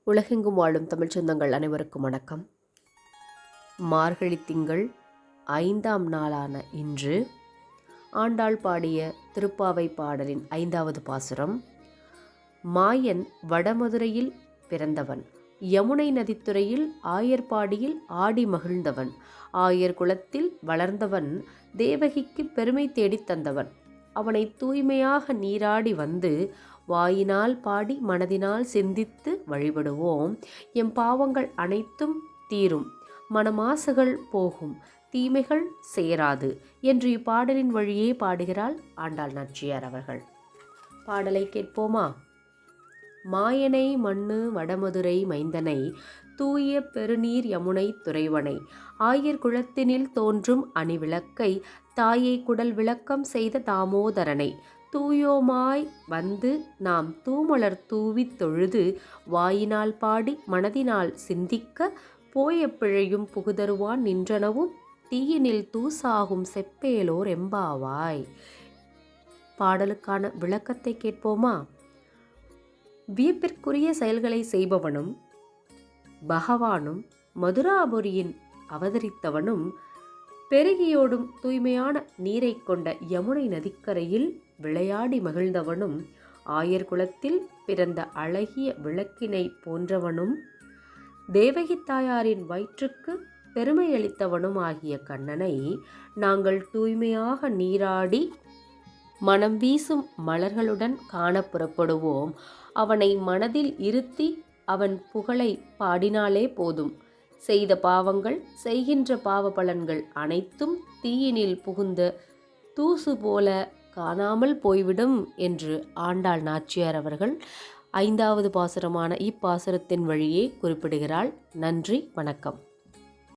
உலகெங்கும் வாழும் தமிழ்ச் சொந்தங்கள் அனைவருக்கும் வணக்கம். மார்கழி திங்கள் 5ஆம் நாளான இன்று ஆண்டாள் பாடிய திருப்பாவை பாடலின் 5வது பாசுரம். மாயன் வடமதுரையில் பிறந்தவன், யமுனை நதித்துறையில் ஆயர்பாடியில் ஆடி மகிழ்ந்தவன், ஆயர் குலத்தில் வளர்ந்தவன், தேவகிக்கு பெருமை தேடித் தந்தவன். அவனை தூய்மையாக நீராடி வந்து வாயினால் பாடி மனதினால் சிந்தித்து வழிபடுவோம். எம் பாவங்கள் அனைத்தும் தீரும், மனமாசுகள் போகும், தீமைகள் சேராது என்று இப்பாடலின் வழியே பாடுகிறாள் ஆண்டாள் நாச்சியார் அவர்கள். பாடலை கேட்போமா? மாயனை மண்ணு வடமதுரை மைந்தனை, தூய பெருநீர் யமுனை துறைவனை, ஆயர் குலத்தினில் தோன்றும் அணிவிளக்கை, தாயை குடல் விளக்கம் செய்த தாமோதரனை, தூயோமாய் வந்து நாம் தூமலர் தூவித் தொழுது, வாயினால் பாடி மனதினால் சிந்திக்க, போய பிழையும் புகுதருவான் நின்றனவும், தீயினில் தூசாகும் செப்பேலோர் எம்பாவாய். பாடலுக்கான விளக்கத்தை கேட்போமா? வியப்பிற்குரிய செயல்களை செய்பவனும் பகவானும் மதுராபுரியின் அவதரித்தவனும், பெருகியோடும் தூய்மையான நீரை கொண்ட யமுனை நதிக்கரையில் விளையாடி மகிழ்ந்தவனும், ஆயர் குலத்தில் பிறந்த அழகிய விளக்கினை போன்றவனும், தேவகி தாயாரின் வயிற்றுக்கு பெருமையளித்தவனும் ஆகிய கண்ணனை நாங்கள் தூய்மையாக நீராடி மனம் வீசும் மலர்களுடன் காண புறப்படுவோம். அவனை மனதில் இருத்தி அவன் புகழை பாடினாலே போதும். செய்த பாவங்கள், செய்கின்ற பாவ பலன்கள் அனைத்தும் தீயினில் புகுந்த தூசு போல காணாமல் போய்விடும் என்று ஆண்டாள் நாச்சியார் அவர்கள் 5வது பாசுரமான இப்பாசுரத்தின் வழியே குறிப்பிடுகிறாள். நன்றி, வணக்கம்.